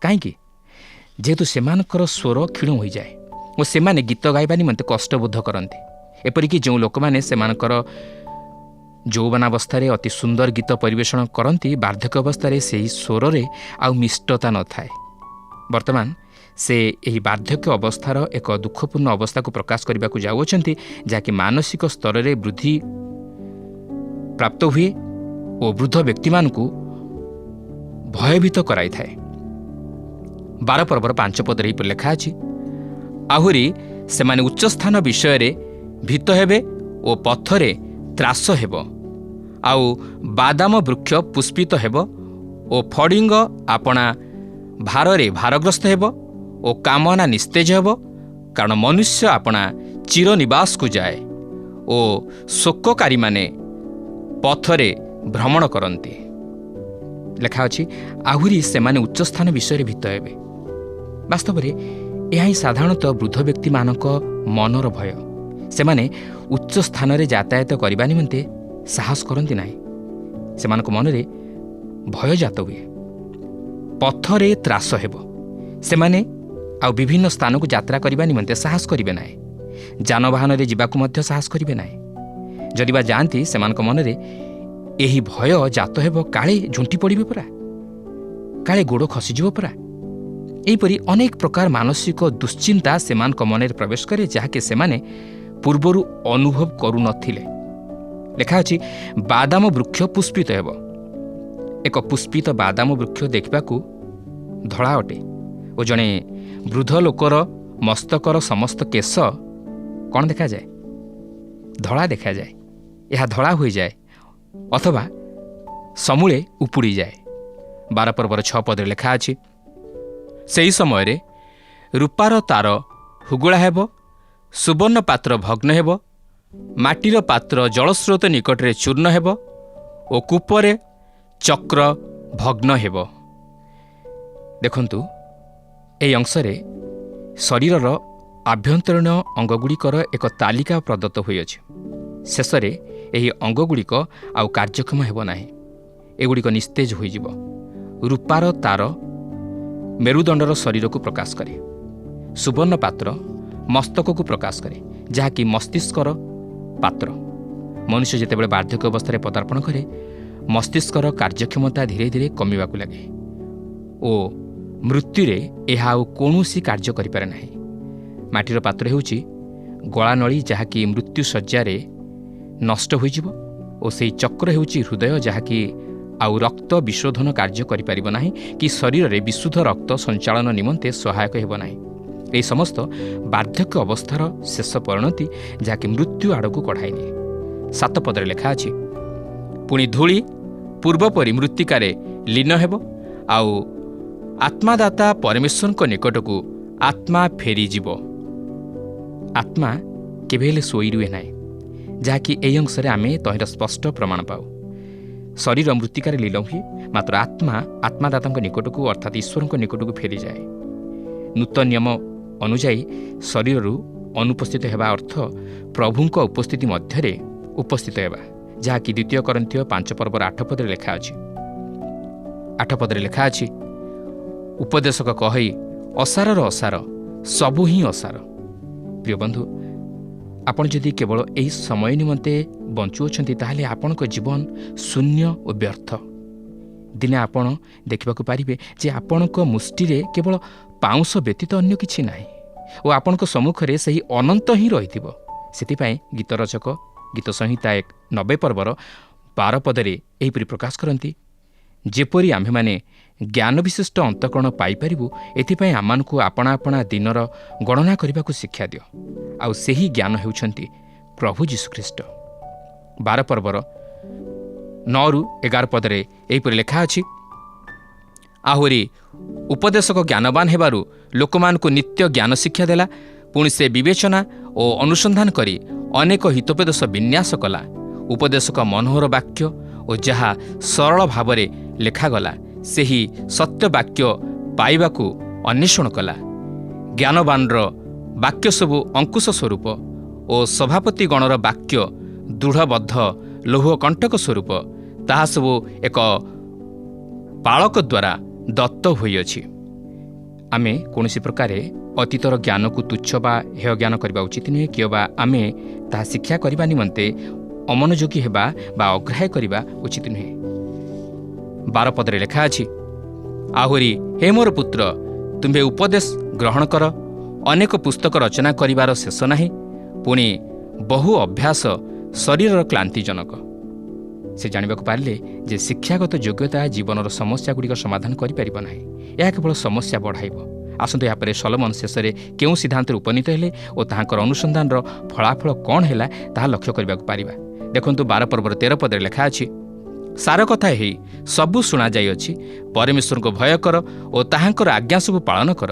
D: କାହିଁକି? ଯେହେତୁ ସେମାନଙ୍କର ସ୍ୱର କ୍ଷୀଣ ହୋଇଯାଏ ଓ ସେମାନେ ଗୀତ ଗାଇବା ନିମନ୍ତେ କଷ୍ଟବୋଧ କରନ୍ତି। ଏପରିକି ଯେଉଁ ଲୋକମାନେ ସେମାନଙ୍କର ଯୌବନାବସ୍ଥାରେ ଅତି ସୁନ୍ଦର ଗୀତ ପରିବେଷଣ କରନ୍ତି, ବାର୍ଦ୍ଧକ୍ୟ ଅବସ୍ଥାରେ ସେହି ସ୍ୱରରେ ଆଉ ମିଷ୍ଟତା ନଥାଏ। ବର୍ତ୍ତମାନ ସେ ଏହି ବାର୍ଦ୍ଧକ୍ୟ ଅବସ୍ଥାର ଏକ ଦୁଃଖପୂର୍ଣ୍ଣ ଅବସ୍ଥାକୁ ପ୍ରକାଶ କରିବାକୁ ଯାଉଅଛନ୍ତି, ଯାହାକି ମାନସିକ ସ୍ତରରେ ବୃଦ୍ଧି ପ୍ରାପ୍ତ ହୁଏ ଓ ବୃଦ୍ଧ ବ୍ୟକ୍ତିମାନଙ୍କୁ ଭୟଭୀତ କରାଇଥାଏ। 12 ପର୍ବର 5 ପଦରେ ଏହିପରି ଲେଖା ଅଛି, ଆହୁରି ସେମାନେ ଉଚ୍ଚସ୍ଥାନ ବିଷୟରେ ଭୀତ ହେବେ ଓ ପଥରେ ତ୍ରାସ ହେବ, ଆଉ ବାଦାମ ବୃକ୍ଷ ପୁଷ୍ପିତ ହେବ ଓ ଫଡ଼ିଙ୍ଗ ଆପଣା ଭାରରେ ଭାରଗ୍ରସ୍ତ ହେବ ଓ କାମନା ନିସ୍ତେଜ ହେବ, କାରଣ ମନୁଷ୍ୟ ଆପଣା ଚିର ନିବାସକୁ ଯାଏ ଓ ଶୋକକାରୀମାନେ ପଥରେ ଭ୍ରମଣ କରନ୍ତି। ଲେଖା ଅଛି, ଆହୁରି ସେମାନେ ଉଚ୍ଚସ୍ଥାନ ବିଷୟରେ ଭୀତ ହେବେ। ବାସ୍ତବରେ ଏହା ହିଁ ସାଧାରଣତଃ ବୃଦ୍ଧ ବ୍ୟକ୍ତିମାନଙ୍କ ମନର ଭୟ। ସେମାନେ ଉଚ୍ଚ ସ୍ଥାନରେ ଯାତାୟାତ କରିବା ନିମନ୍ତେ ସାହସ କରନ୍ତି ନାହିଁ। ସେମାନଙ୍କ ମନରେ ଭୟ ଜାତ ହୁଏ। ପଥରେ ତ୍ରାସ ହେବ। ସେମାନେ ଆଉ ବିଭିନ୍ନ ସ୍ଥାନକୁ ଯାତ୍ରା କରିବା ନିମନ୍ତେ ସାହସ କରିବେ ନାହିଁ। ଯାନବାହନରେ ଯିବାକୁ ମଧ୍ୟ ସାହସ କରିବେ ନାହିଁ। ଯଦି ବା ଯାଆନ୍ତି, ସେମାନଙ୍କ ମନରେ ଏହି ଭୟ ଜାତ ହେବ, କାଳେ ଝୁଣ୍ଟି ପଡ଼ିବେ ପରା, କାଳେ ଗୋଡ଼ ଖସିଯିବ ପରା। ଏହିପରି ଅନେକ ପ୍ରକାର ମାନସିକ ଦୁଶ୍ଚିନ୍ତା ସେମାନଙ୍କ ମନରେ ପ୍ରବେଶ କରେ, ଯାହାକି ସେମାନେ ପୂର୍ବରୁ ଅନୁଭବ କରୁନଥିଲେ। ଲେଖା ଅଛି, ବାଦାମ ବୃକ୍ଷ ପୁଷ୍ପିତ ହେବ। ଏକ ପୁଷ୍ପିତ ବାଦାମ ବୃକ୍ଷ ଦେଖିବାକୁ ଧଳା ଅଟେ ଓ ଜଣେ ବୃଦ୍ଧ ଲୋକର ମସ୍ତକର ସମସ୍ତ କେଶ କ'ଣ ଦେଖାଯାଏ? ଧଳା ଦେଖାଯାଏ। ଏହା ଧଳା ହୋଇଯାଏ ଅଥବା ସମୂଳେ ଉପୁଡ଼ିଯାଏ। 12 ପର୍ବର 6 ପଦରେ ଲେଖା ଅଛି, ସେହି ସମୟରେ ରୂପାର ତାର ହୁଗୁଳା ହେବ, ସୁବର୍ଣ୍ଣ ପାତ୍ର ଭଗ୍ନ ହେବ, ମାଟିର ପାତ୍ର ଜଳସ୍ରୋତ ନିକଟରେ ଚୂର୍ଣ୍ଣ ହେବ ଓ କୂପରେ ଚକ୍ର ଭଗ୍ନ ହେବ। ଦେଖନ୍ତୁ, ଏହି ଅଂଶରେ ଶରୀରର ଆଭ୍ୟନ୍ତରୀଣ ଅଙ୍ଗଗୁଡ଼ିକର ଏକ ତାଲିକା ପ୍ରଦତ୍ତ ହୋଇଅଛି। ଶେଷରେ ଏହି ଅଙ୍ଗଗୁଡ଼ିକ ଆଉ କାର୍ଯ୍ୟକ୍ଷମ ହେବ ନାହିଁ। ଏଗୁଡ଼ିକ ନିସ୍ତେଜ ହୋଇଯିବ। ରୂପାର ତାର ମେରୁଦଣ୍ଡର ଶରୀରକୁ ପ୍ରକାଶ କରେ। ସୁବର୍ଣ୍ଣ ପାତ୍ର ମସ୍ତକକୁ ପ୍ରକାଶ କରେ, ଯାହାକି ମସ୍ତିଷ୍କର ପାତ୍ର। ମନୁଷ୍ୟ ଯେତେବେଳେ ବାର୍ଦ୍ଧକ୍ୟ ଅବସ୍ଥାରେ ପଦାର୍ପଣ କରେ, ମସ୍ତିଷ୍କର କାର୍ଯ୍ୟକ୍ଷମତା ଧୀରେ ଧୀରେ କମିବାକୁ ଲାଗେ ଓ ମୃତ୍ୟୁରେ ଏହା ଆଉ କୌଣସି କାର୍ଯ୍ୟ କରିପାରେ ନାହିଁ। ମାଟିର ପାତ୍ର ହେଉଛି ଗଳାନଳୀ, ଯାହାକି ମୃତ୍ୟୁ ଶଯ୍ୟାରେ ନଷ୍ଟ ହୋଇଯିବ ଓ ସେହି ଚକ୍ର ହେଉଛି ହୃଦୟ, ଯାହାକି ଆଉ ରକ୍ତ ବିଶୋଧନ କାର୍ଯ୍ୟ କରିପାରିବ ନାହିଁ କି ଶରୀରରେ ବିଶୁଦ୍ଧ ରକ୍ତ ସଞ୍ଚାଳନ ନିମନ୍ତେ ସହାୟକ ହେବ ନାହିଁ। ଏହି ସମସ୍ତ ବାର୍ଦ୍ଧକ୍ୟ ଅବସ୍ଥାର ଶେଷ ପରିଣତି, ଯାହାକି ମୃତ୍ୟୁ ଆଡ଼କୁ କଢ଼ାଇ ନିଏ। 7 ପଦରେ ଲେଖା ଅଛି, ପୁଣି ଧୂଳି ପୂର୍ବପରି ମୃତ୍ତିକାରେ ଲୀନ ହେବ, ଆଉ ଆତ୍ମାଦାତା ପରମେଶ୍ୱରଙ୍କ ନିକଟକୁ ଆତ୍ମା ଫେରିଯିବ। ଆତ୍ମା କେବେ ହେଲେ ଶୋଇ ରୁହେ ନାହିଁ, ଯାହାକି ଏହି ଅଂଶରେ ଆମେ ତହିଁର ସ୍ପଷ୍ଟ ପ୍ରମାଣ ପାଉ। ଶରୀର ମୃତ୍ତିକାରେ ଲୀନ ହୁଏ, ମାତ୍ର ଆତ୍ମା ଆତ୍ମାଦାତାଙ୍କ ନିକଟକୁ ଅର୍ଥାତ୍ ଈଶ୍ୱରଙ୍କ ନିକଟକୁ ଫେରିଯାଏ। ନୂତନ ନିୟମ ଅନୁଯାୟୀ ଶରୀରରୁ ଅନୁପସ୍ଥିତ ହେବା ଅର୍ଥ ପ୍ରଭୁଙ୍କ ଉପସ୍ଥିତି ମଧ୍ୟରେ ଉପସ୍ଥିତ ହେବା, ଯାହାକି 2 କରିନ୍ଥୀୟ 5 ପର୍ବର 8 ପଦରେ ଲେଖା ଅଛି। 8 ପଦରେ ଲେଖା ଅଛି, ଉପଦେଶକ କହି ଅସାରର ଅସାର, ସବୁ ହିଁ ଅସାର। ପ୍ରିୟ ବନ୍ଧୁ, ଆପଣ ଯଦି କେବଳ ଏହି ସମୟ ନିମନ୍ତେ ବଞ୍ଚୁଅଛନ୍ତି, ତାହେଲେ ଆପଣଙ୍କ ଜୀବନ ଶୂନ୍ୟ ଓ ବ୍ୟର୍ଥ। ଦିନେ ଆପଣ ଦେଖିବାକୁ ପାରିବେ ଯେ ଆପଣଙ୍କ ମୁଷ୍ଟିରେ କେବଳ ପାଉଁଶ ବ୍ୟତୀତ ଅନ୍ୟ କିଛି ନାହିଁ ଓ ଆପଣଙ୍କ ସମ୍ମୁଖରେ ସେହି ଅନନ୍ତ ହିଁ ରହିଥିବ। ସେଥିପାଇଁ ଗୀତ ରଚକ ଗୀତ ସଂହିତା 90 ପର୍ବର 12 ପଦରେ ଏହିପରି ପ୍ରକାଶ କରନ୍ତି, ଯେପରି ଆମ୍ଭେମାନେ ଜ୍ଞାନ ବିଶିଷ୍ଟ ଅନ୍ତଃକରଣ ପାଇପାରିବୁ, ଏଥିପାଇଁ ଆମମାନଙ୍କୁ ଆପଣା ଆପଣା ଦିନର ଗଣନା କରିବାକୁ ଶିକ୍ଷା ଦିଅ, ଆଉ ସେହି ଜ୍ଞାନ ହେଉଛନ୍ତି ପ୍ରଭୁ ଯୀଶୁଖ୍ରୀଷ୍ଟ। 12 ପର୍ବର 9-11 ପଦରେ ଏହିପରି ଲେଖା ଅଛି, ଆହୁରି ଉପଦେଶକ ଜ୍ଞାନବାନ ହେବାରୁ ଲୋକମାନଙ୍କୁ ନିତ୍ୟ ଜ୍ଞାନ ଶିକ୍ଷା ଦେଲା। ପୁଣି ସେ ବିବେଚନା ଓ ଅନୁସନ୍ଧାନ କରି ଅନେକ ହିତୋପଦେଶ ବିନ୍ୟାସ କଲା। ଉପଦେଶକ ମନୋହର ବାକ୍ୟ ଓ ଯାହା ସରଳ ଭାବରେ ଲେଖାଗଲା, ସେହି ସତ୍ୟ ବାକ୍ୟ ପାଇବାକୁ ଅନ୍ୱେଷଣ କଲା। ଜ୍ଞାନବାନର ବାକ୍ୟ ସବୁ ଅଙ୍କୁଶ ସ୍ୱରୂପ ଓ ସଭାପତିଗଣର ବାକ୍ୟ ଦୃଢ଼ବଦ୍ଧ ଲୌହ କଣ୍ଟକ ସ୍ୱରୂପ, ତାହା ସବୁ ଏକ ପାଳକ ଦ୍ୱାରା ଦତ୍ତ ହୋଇଅଛି। ଆମେ କୌଣସି ପ୍ରକାରେ ଅତୀତର ଜ୍ଞାନକୁ ତୁଚ୍ଛ ବା ହେୟ ଜ୍ଞାନ କରିବା ଉଚିତ ନୁହେଁ, କିମ୍ବା ଆମେ ତାହା ଶିକ୍ଷା କରିବା ନିମନ୍ତେ ଅମନୋଯୋଗୀ ହେବା ବା ଅଗ୍ରାହ୍ୟ କରିବା ଉଚିତ ନୁହେଁ। 12 ପଦରେ ଲେଖା ଅଛି, ଆହୁରି ହେ ମୋର ପୁତ୍ର, ତୁମ୍ଭେ ଉପଦେଶ ଗ୍ରହଣ କର। ଅନେକ ପୁସ୍ତକ ରଚନା କରିବାର ଶେଷ ନାହିଁ, ପୁଣି ବହୁ ଅଭ୍ୟାସ ଶରୀରର କ୍ଳାନ୍ତିଜନକ। ସେ ଜାଣିବାକୁ ପାରିଲେ ଯେ ଶିକ୍ଷାଗତ ଯୋଗ୍ୟତା ଜୀବନର ସମସ୍ୟାଗୁଡ଼ିକ ସମାଧାନ କରିପାରିବ ନାହିଁ, ଏହା କେବଳ ସମସ୍ୟା ବଢ଼ାଇବ। ଆସନ୍ତୁ ଏହାପରେ ସଲୋମନ ଶେଷରେ କେଉଁ ସିଦ୍ଧାନ୍ତରେ ଉପନୀତ ହେଲେ ଓ ତାହାଙ୍କର ଅନୁସନ୍ଧାନର ଫଳାଫଳ କ'ଣ ହେଲା, ତାହା ଲକ୍ଷ୍ୟ କରିବାକୁ ପାରିବା। ଦେଖନ୍ତୁ, 12 ପର୍ବର 13 ପଦରେ ଲେଖା ଅଛି, ସାର କଥା ହେଇ ସବୁ ଶୁଣାଯାଇଅଛି, ପରମେଶ୍ୱରଙ୍କୁ ଭୟ କର ଓ ତାହାଙ୍କର ଆଜ୍ଞା ସବୁ ପାଳନ କର,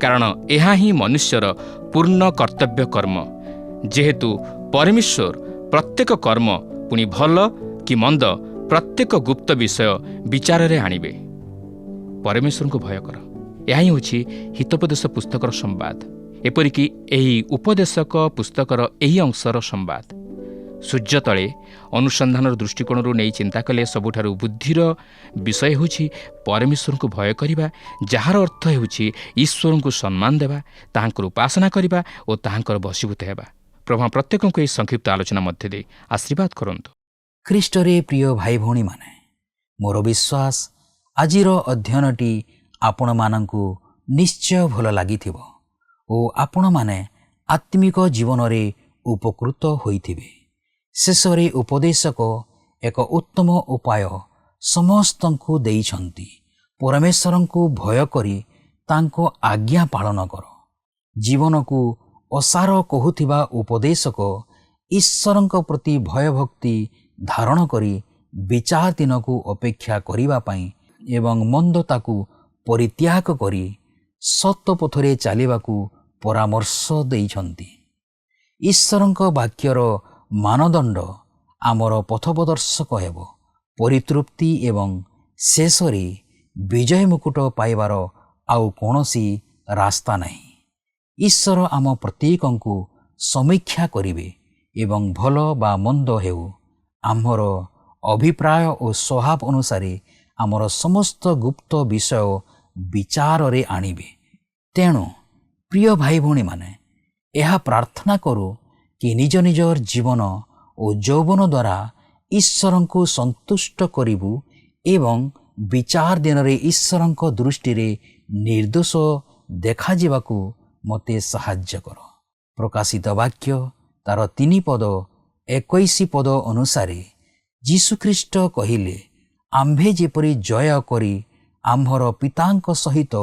D: କାରଣ ଏହା ହିଁ ମନୁଷ୍ୟର ପୂର୍ଣ୍ଣ କର୍ତ୍ତବ୍ୟ କର୍ମ। ଯେହେତୁ ପରମେଶ୍ୱର ପ୍ରତ୍ୟେକ କର୍ମ, ପୁଣି ଭଲ କି ମନ୍ଦ, ପ୍ରତ୍ୟେକ ଗୁପ୍ତ ବିଷୟ ବିଚାରରେ ଆଣିବେ। ପରମେଶ୍ୱରଙ୍କୁ ଭୟ କର, ଏହା ହିଁ ହେଉଛି ହିତୋପଦେଶ ପୁସ୍ତକର ସମ୍ବାଦ, ଏପରିକି ଏହି ଉପଦେଶକ ପୁସ୍ତକର ଏହି ଅଂଶର ସମ୍ବାଦ। ସୂର୍ଯ୍ୟ ତଳେ ଅନୁସନ୍ଧାନର ଦୃଷ୍ଟିକୋଣରୁ ନେଇ ଚିନ୍ତା କଲେ ସବୁଠାରୁ ବୁଦ୍ଧିର ବିଷୟ ହେଉଛି ପରମେଶ୍ୱରଙ୍କୁ ଭୟ କରିବା, ଯାହାର ଅର୍ଥ ହେଉଛି ଈଶ୍ୱରଙ୍କୁ ସମ୍ମାନ ଦେବା, ତାହାଙ୍କର ଉପାସନା କରିବା ଓ ତାହାଙ୍କର ବଶୀଭୂତ ହେବା। ପ୍ରଭୁ ପ୍ରତ୍ୟେକଙ୍କୁ ଏହି ସଂକ୍ଷିପ୍ତ ଆଲୋଚନା ମଧ୍ୟ ଦେଇ ଆଶୀର୍ବାଦ କରନ୍ତୁ।
A: ଖ୍ରୀଷ୍ଟରେ ପ୍ରିୟ ଭାଇ ଭଉଣୀମାନେ, ମୋର ବିଶ୍ୱାସ ଆଜିର ଅଧ୍ୟୟନଟି ଆପଣମାନଙ୍କୁ ନିଶ୍ଚୟ ଭଲ ଲାଗିଥିବ ଓ ଆପଣମାନେ ଆତ୍ମିକ ଜୀବନରେ ଉପକୃତ ହୋଇଥିବେ। ଶେଷରେ ଉପଦେଶକ ଏକ ଉତ୍ତମ ଉପାୟ ସମସ୍ତଙ୍କୁ ଦେଇଛନ୍ତି। ପରମେଶ୍ୱରଙ୍କୁ ଭୟ କରି ତାଙ୍କ ଆଜ୍ଞା ପାଳନ କର। ଜୀବନକୁ ଅସାର କହୁଥିବା ଉପଦେଶକ ଈଶ୍ୱରଙ୍କ ପ୍ରତି ଭୟଭକ୍ତି ଧାରଣ କରି ବିଚାର ଦିନକୁ ଅପେକ୍ଷା କରିବା ପାଇଁ ଏବଂ ମନ୍ଦତାକୁ ପରିତ୍ୟାଗ କରି ସତ ପଥରେ ଚାଲିବାକୁ ପରାମର୍ଶ ଦେଇଛନ୍ତି। ଈଶ୍ୱରଙ୍କ ବାକ୍ୟର ମାନଦଣ୍ଡ ଆମର ପଥପ୍ରଦର୍ଶକ ହେବ। ପରିତୃପ୍ତି ଏବଂ ଶେଷରେ ବିଜୟ ମୁକୁଟ ପାଇବାର ଆଉ କୌଣସି ରାସ୍ତା ନାହିଁ। ଈଶ୍ୱର ଆମ ପ୍ରତ୍ୟେକଙ୍କୁ ସମୀକ୍ଷା କରିବେ ଏବଂ ଭଲ ବା ମନ୍ଦ ହେଉ, ଆମର ଅଭିପ୍ରାୟ ଓ ସ୍ୱଭାବ ଅନୁସାରେ ଆମର ସମସ୍ତ ଗୁପ୍ତ ବିଷୟ ବିଚାରରେ ଆଣିବେ। ତେଣୁ ପ୍ରିୟ ଭାଇ ଭଉଣୀମାନେ, ଏହା ପ୍ରାର୍ଥନା କରୁ କି ନିଜ ନିଜର ଜୀବନ ଓ ଯୌବନ ଦ୍ୱାରା ଈଶ୍ୱରଙ୍କୁ ସନ୍ତୁଷ୍ଟ କରିବୁ ଏବଂ ବିଚାର ଦିନରେ ଈଶ୍ୱରଙ୍କ ଦୃଷ୍ଟିରେ ନିର୍ଦ୍ଦୋଷ ଦେଖାଯିବାକୁ ମୋତେ ସାହାଯ୍ୟ କର। ପ୍ରକାଶିତ ବାକ୍ୟ ତାର 3 ପଦ 21 ପଦ ଅନୁସାରେ ଯୀଶୁଖ୍ରୀଷ୍ଟ କହିଲେ, ଆମ୍ଭେ ଯେପରି ଜୟ କରି ଆମ୍ଭର ପିତାଙ୍କ ସହିତ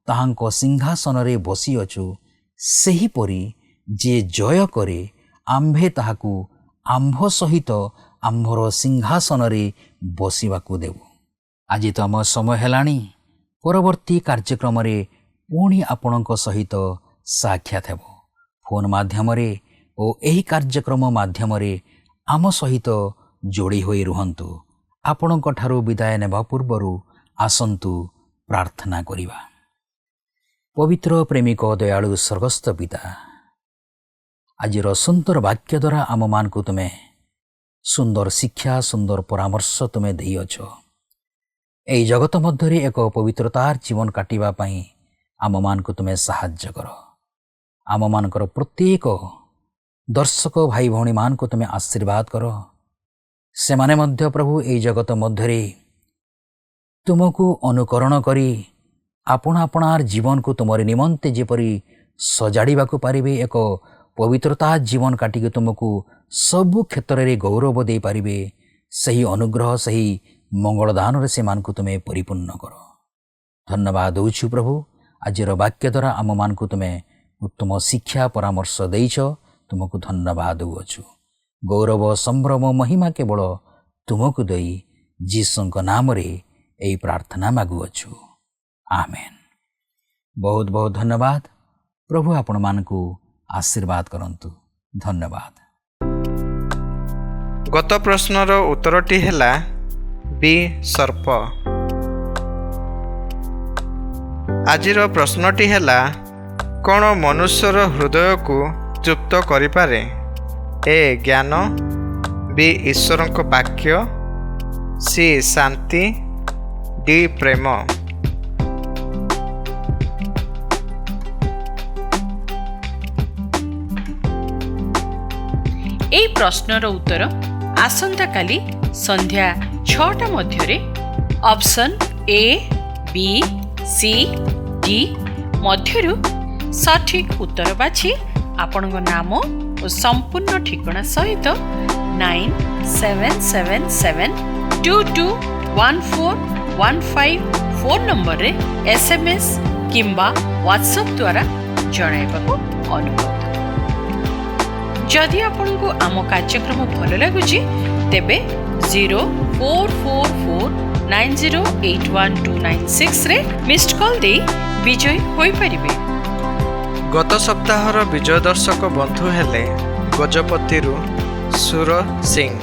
A: ତାହାଙ୍କ ସିଂହାସନରେ ବସିଅଛୁ, ସେହିପରି ଯେ ଜୟ କରେ ଆମ୍ଭେ ତାହାକୁ ଆମ୍ଭ ସହିତ ଆମ୍ଭର ସିଂହାସନରେ ବସିବାକୁ ଦେବୁ। ଆଜି ତ ଆମ ସମୟ ହେଲାଣି। ପରବର୍ତ୍ତୀ କାର୍ଯ୍ୟକ୍ରମରେ ପୁଣି ଆପଣଙ୍କ ସହିତ ସାକ୍ଷାତ ହେବ। ଫୋନ୍ ମାଧ୍ୟମରେ ଓ ଏହି କାର୍ଯ୍ୟକ୍ରମ ମାଧ୍ୟମରେ ଆମ ସହିତ ଯୋଡ଼ି ହୋଇ ରୁହନ୍ତୁ। ଆପଣଙ୍କ ଠାରୁ ବିଦାୟ ନେବା ପୂର୍ବରୁ ଆସନ୍ତୁ ପ୍ରାର୍ଥନା କରିବା। ପବିତ୍ର ପ୍ରେମିକ ଦୟାଳୁ ସ୍ୱର୍ଗସ୍ଥ ପିତା, ଆଜିର ସୁନ୍ଦର ବାକ୍ୟ ଦ୍ୱାରା ଆମମାନଙ୍କୁ ତୁମେ ସୁନ୍ଦର ଶିକ୍ଷା, ସୁନ୍ଦର ପରାମର୍ଶ ତୁମେ ଦେଇଅଛ। ଏହି ଜଗତ ମଧ୍ୟରେ ଏକ ପବିତ୍ରତାର ଜୀବନ କାଟିବା ପାଇଁ ଆମମାନଙ୍କୁ ତୁମେ ସାହାଯ୍ୟ କର। ଆମମାନଙ୍କର ପ୍ରତ୍ୟେକ ଦର୍ଶକ ଭାଇ ଭଉଣୀମାନଙ୍କୁ ତୁମେ ଆଶୀର୍ବାଦ କର। ସେମାନେ ମଧ୍ୟ ପ୍ରଭୁ ଏହି ଜଗତ ମଧ୍ୟରେ ତୁମକୁ ଅନୁକରଣ କରି ଆପଣାର ଜୀବନକୁ ତୁମର ନିମନ୍ତେ ଯେପରି ସଜାଡ଼ିବାକୁ ପାରିବେ, ଏକ ପବିତ୍ରତା ଜୀବନ କାଟିକି ତୁମକୁ ସବୁ କ୍ଷେତ୍ରରେ ଗୌରବ ଦେଇପାରିବେ, ସେହି ଅନୁଗ୍ରହ, ସେହି ମଙ୍ଗଳ ଦାନରେ ସେମାନଙ୍କୁ ତୁମେ ପରିପୂର୍ଣ୍ଣ କର। ଧନ୍ୟବାଦ ଦେଉଛୁ ପ୍ରଭୁ। ଆଜିର ବାକ୍ୟ ଦ୍ୱାରା ଆମମାନଙ୍କୁ ତୁମେ ଉତ୍ତମ ଶିକ୍ଷା ପରାମର୍ଶ ଦେଇଛ। ତୁମକୁ ଧନ୍ୟବାଦ ଦେଉଅଛୁ। ଗୌରବ, ସମ୍ଭ୍ରମ, ମହିମା କେବଳ ତୁମକୁ ଦେଇ ଯୀଶୁଙ୍କ ନାମରେ ଏହି ପ୍ରାର୍ଥନା ମାଗୁଅଛୁ। ଆମେନ୍। ବହୁତ ବହୁତ ଧନ୍ୟବାଦ। ପ୍ରଭୁ ଆପଣମାନଙ୍କୁ ଆଶୀର୍ବାଦ କରନ୍ତୁ। ଧନ୍ୟବାଦ।
E: ଗତ ପ୍ରଶ୍ନର ଉତ୍ତରଟି ହେଲା ବି ସର୍ପ। ଆଜିର ପ୍ରଶ୍ନଟି ହେଲା, କ'ଣ ମନୁଷ୍ୟର ହୃଦୟକୁ ତୃପ୍ତ କରିପାରେ? ଏ ଜ୍ଞାନ, ବି ଈଶ୍ୱରଙ୍କ ବାକ୍ୟ, ସି ଶାନ୍ତି, ଡି ପ୍ରେମ।
F: এই প্রশ্নর উত্তর আসন্তাকালি সন্ধ্যা 6টা মধ্যে option A, B, C, D মধ্যরু সঠিক উত্তর বাছি আপনার নাম ও সম্পূর্ণ ঠিকনা সহিত 9777221415 ফোন নম্বরে SMS কিংবা WhatsApp দ্বারা জଣାଇବାକୁ অনুরোধ। जदि आपको आम कार्यक्रम भल लगुच तेबे 044490812996 रे मिस्ड कॉल दे विजय होई परिबे।
E: गत सप्ताहर विजय दर्शक बंधु हेले गजपतिरु सुर सिंह।